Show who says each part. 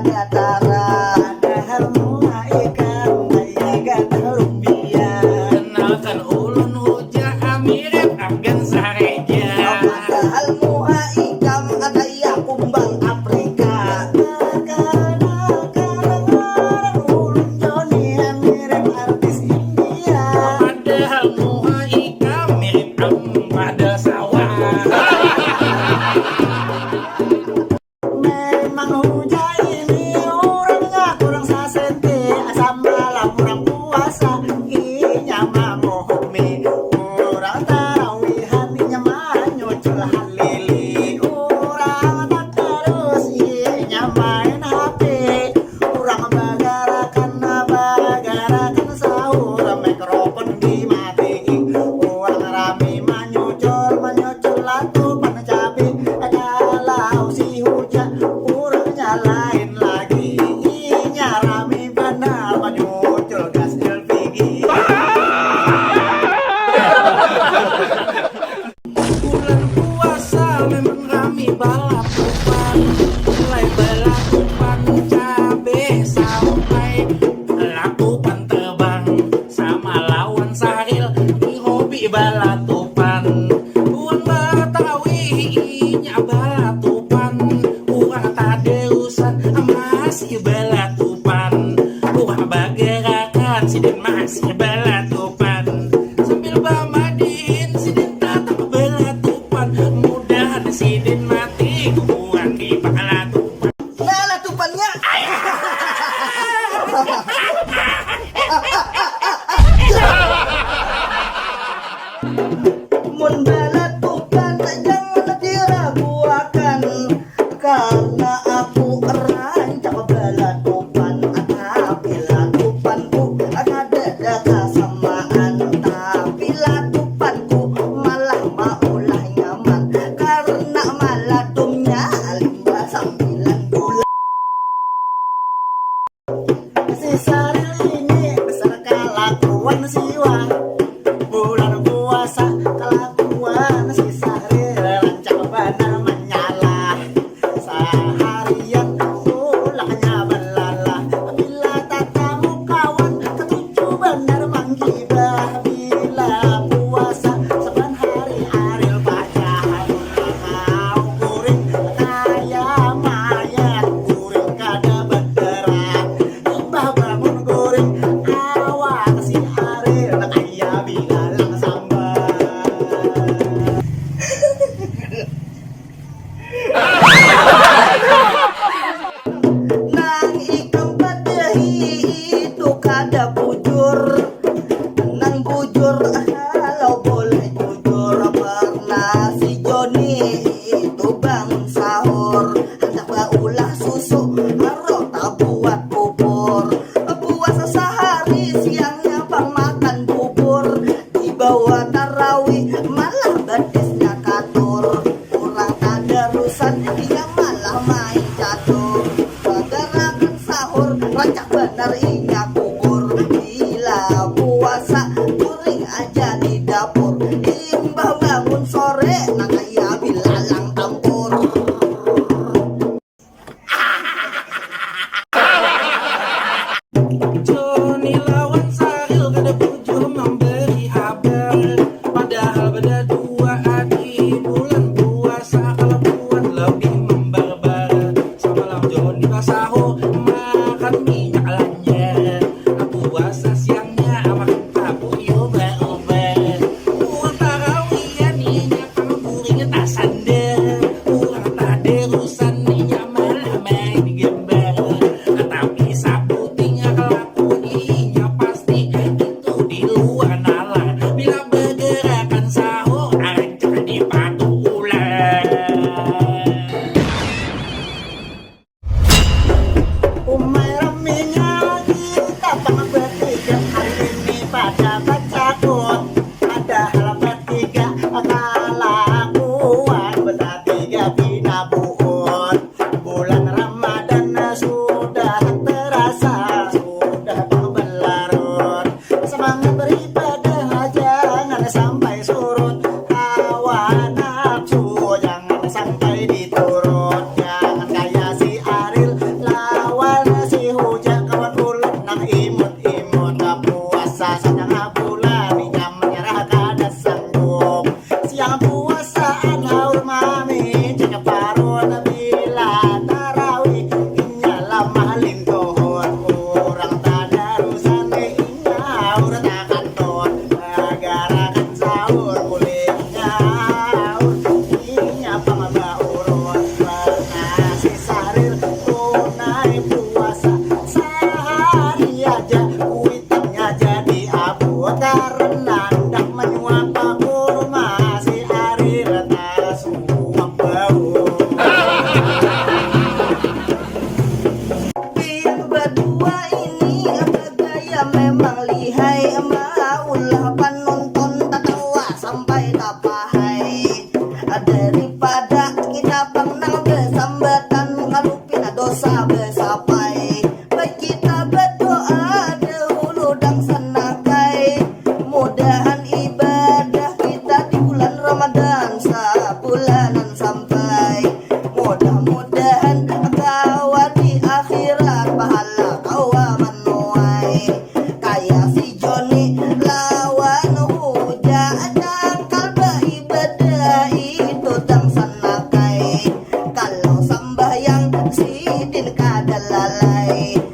Speaker 1: tara. Padahal mulai ikan bayagan rupiah.
Speaker 2: Kenalkan ulun hujah mirip agen sareja.
Speaker 1: Padahal muha ikam gaya kumbang Afrika. Kadang-kadang ulun Joni mirip artis India.
Speaker 2: Padahal muha ikam mirip pada sawah.
Speaker 1: Memang hujah ini orangnya kurang sasente, asam malam kurang puasa inya mamohmi orang tarawihan inya manyucul halili orang tak terus inya main HP orang bagarakan sahur mikrofon dimatiin orang rame manyucul latupan cabe kalau si hujan urangnya lain lagi inya rame benar manyucul gas LPG.
Speaker 2: Bulan puasa memang rame balapan, mulai balapan cabe sampai latupan terbang sama lawan Sahril di hobi balatupan. Uang batawinya balatupan, uang tadeusan masih balatupan, uang bagerakan sidin masih balatupan. Sambil bamadin sidin tatap balatupan, mudahan sidin mati kuburan di pakalatupan.
Speaker 1: Nah latupannya mun balatupan jangan diragukan karena aku rancak balatupan tapi latupanku ada kesamaan tapi latupanku malah maulah nyaman karena malatumnya 59 bulan. Si Saril ini besar kelakuan siwa bulan puasa kelakuan si Saril rancak benar menyala seharian tulangnya belala bila tatamu kawan ketujuh benar menggibah bila puasa saban hari Aril baca mau kuring kaya mayat kuring kada bergerak ibah bangun kuring awak si Aril kaya bilalang sambar. Nang ikam padahi itu kada bujur nang bujur kalau boleh jujur pernah si Joni itu bangun sahur hendak baulah susu rota buat bubur puasa sehari siangnya bang makan bubur dibawa tarawih malah badisnya katur kurang tadarusan dia malah main catur bagarakan sahur rancak benar inya kubur bila puasa kuring aja di dapur imbah bangun sore nang kaya bilalang tampur.
Speaker 2: Joni lawan Sahril kada pujuh memberi habar, padahal beda dua di bulan puasa kelakuan lebih membarbar. Semalam Joni pas sahur makan minyak lanja, puasa siangnya makan tabu ubah-ubah. Uang tarawihan inya pangkuring tasanda, uang taderusan inya malah main gambar. Tapi saputingnya kelakuan inya pasti itu di luar nalar. Bila bergerakan sahur ancak dipatu ular.
Speaker 1: tersapai. Baik kita berdoa dahulu dan senakai, mudahan ibadah kita di bulan Ramadan sabulanan sampai. Mudah-mudahan kawan di akhirat pahala kawan menuai. Kayak si Joni lawan hujan dangkal beribadah itu tang sanakai. Kalau sambayang sidin kada lalai.